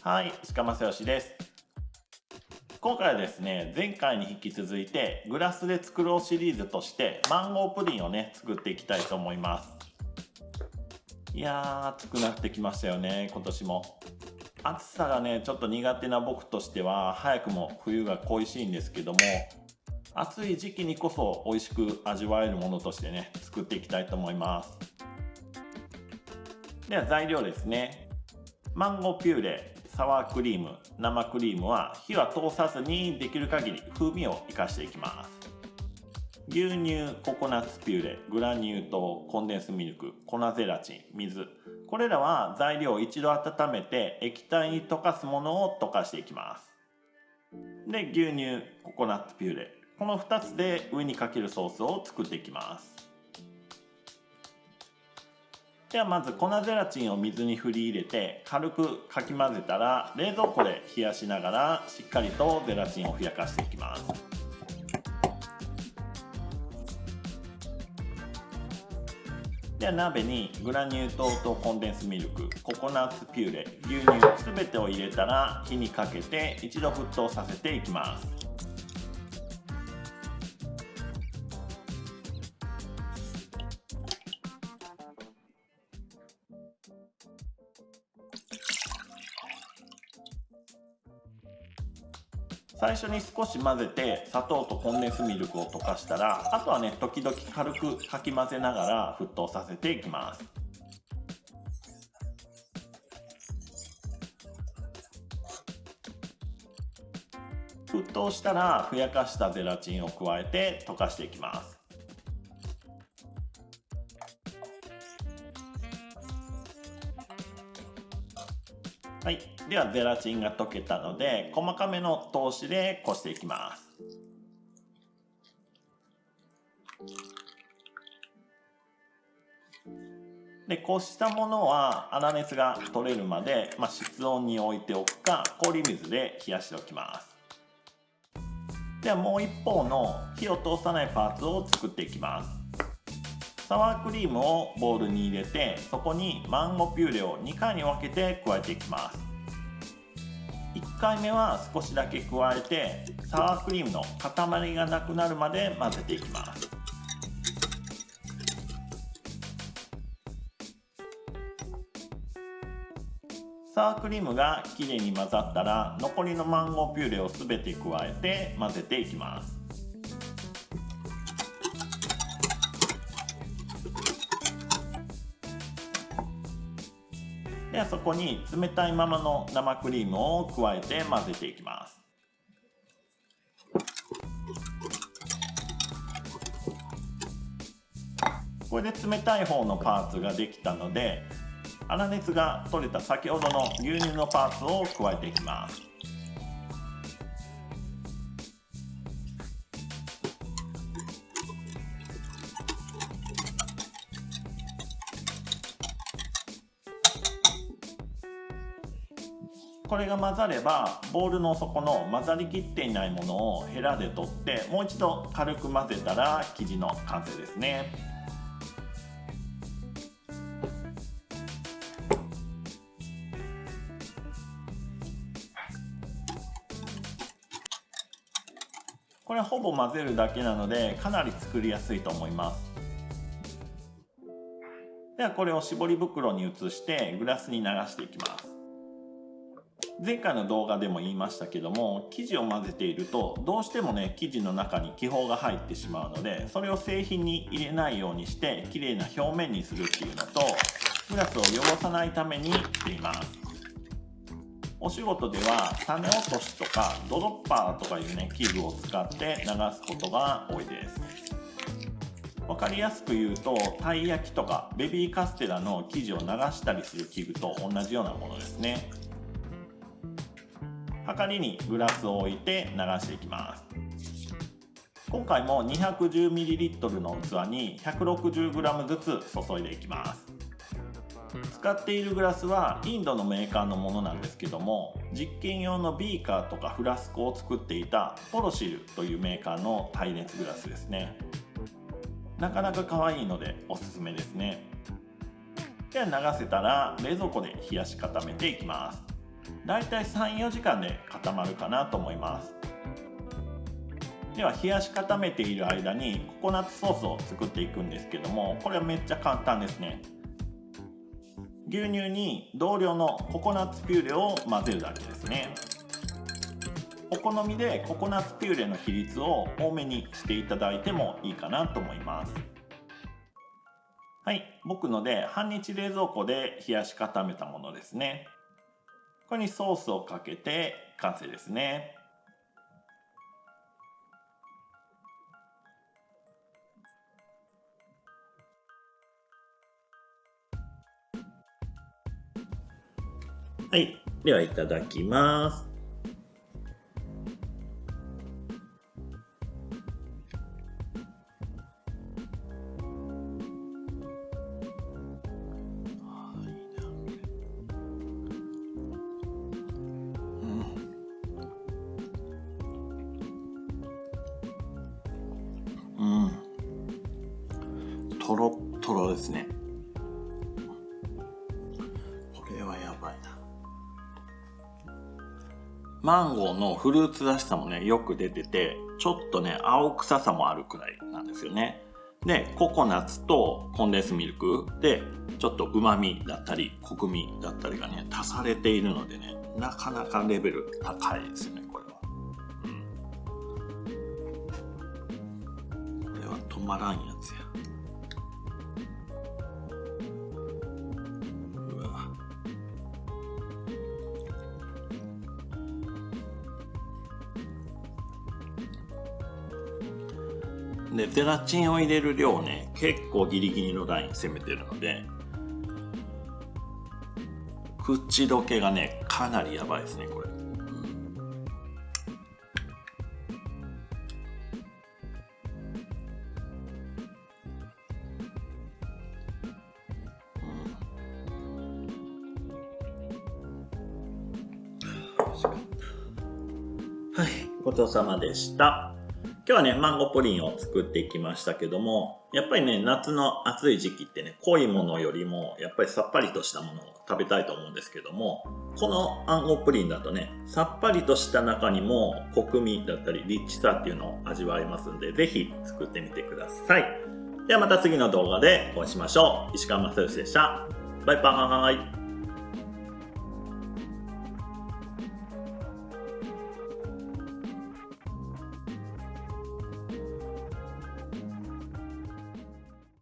はい、鹿正義です。今回はですね、前回に引き続いてグラスで作ろうシリーズとしてマンゴープリンをね、作っていきたいと思います。いやー、暑くなってきましたよね、今年も。暑さがね、ちょっと苦手な僕としては、早くも冬が恋しいんですけども、暑い時期にこそ美味しく味わえるものとしてね、作っていきたいと思います。では材料ですね。マンゴーピューレ、サワークリーム、生クリームは火は通さずにできる限り風味を生かしていきます。牛乳、ココナッツピューレ、グラニュー糖、コンデンスミルク、粉ゼラチン、水、これらは材料を一度温めて液体に溶かすものを溶かしていきます。で、牛乳、ココナッツピューレ、この2つで上にかけるソースを作っていきます。ではまず粉ゼラチンを水に振り入れて軽くかき混ぜたら、冷蔵庫で冷やしながらしっかりとゼラチンをふやかしていきます。では鍋にグラニュー糖とコンデンスミルク、ココナッツピューレ、牛乳すべてを入れたら火にかけて一度沸騰させていきます。最初に少し混ぜて砂糖とコンデンスミルクを溶かしたら、あとはね、時々軽くかき混ぜながら沸騰させていきます。沸騰したらふやかしたゼラチンを加えて溶かしていきます。はい、ではゼラチンが溶けたので、細かめの通しでこしていきます。で、こしたものは粗熱が取れるまで、室温に置いておくか氷水で冷やしておきます。ではもう一方の火を通さないパーツを作っていきます。サワークリームをボウルに入れて、そこにマンゴーピューレを2回に分けて加えていきます。1回目は少しだけ加えて、サワークリームの塊がなくなるまで混ぜていきます。サワークリームがきれいに混ざったら、残りのマンゴーピューレをすべて加えて混ぜていきます。ではそこに冷たいままの生クリームを加えて混ぜていきます。これで冷たい方のパーツができたので、粗熱が取れた先ほどの牛乳のパーツを加えていきます。これが混ざれば、ボウルの底の混ざりきっていないものをヘラで取ってもう一度軽く混ぜたら生地の完成ですね。これはほぼ混ぜるだけなので、かなり作りやすいと思います。ではこれを絞り袋に移してグラスに流していきます。前回の動画でも言いましたけども、生地を混ぜているとどうしてもね、生地の中に気泡が入ってしまうので、それを製品に入れないようにして綺麗な表面にするっていうのと、グラスを汚さないためにしています。お仕事では種落としとかドロッパーとかいうね、器具を使って流すことが多いです。分かりやすく言うと、たい焼きとかベビーカステラの生地を流したりする器具と同じようなものですね。はかりにグラスを置いて流していきます。今回も 210ml の器に 160g ずつ注いでいきます。使っているグラスはインドのメーカーのものなんですけども、実験用のビーカーとかフラスコを作っていたポロシルというメーカーの耐熱グラスですね。なかなか可愛いのでおすすめですね。では流せたら冷蔵庫で冷やし固めていきます。だいたい 3,4 時間で固まるかなと思います。では冷やし固めている間にココナッツソースを作っていくんですけども、これはめっちゃ簡単ですね。牛乳に同量のココナッツピューレを混ぜるだけですね。お好みでココナッツピューレの比率を多めにしていただいてもいいかなと思います。はい、僕ので半日冷蔵庫で冷やし固めたものですね。これにソースをかけて完成ですね。はい、ではいただきます。トロットロですね。これはやばいな。マンゴーのフルーツらしさもねよく出てて、ちょっとね青臭さもあるくらいなんですよね。でココナッツとコンデンスミルクでちょっと旨味だったりコク味だったりがね足されているのでね、なかなかレベル高いですよね、これは。これは止まらんやつや。でゼラチンを入れる量ね結構ギリギリのライン攻めてるので、口どけがねかなりやばいですねこれ。はい、ごちそうさまでした。今日はねマンゴープリンを作っていきましたけども、やっぱりね夏の暑い時期ってね濃いものよりもやっぱりさっぱりとしたものを食べたいと思うんですけども、このマンゴープリンだとねさっぱりとした中にもコク味だったりリッチさっていうのを味わえますんで、ぜひ作ってみてください。ではまた次の動画でお会いしましょう。石川正義でした。バイバーイ。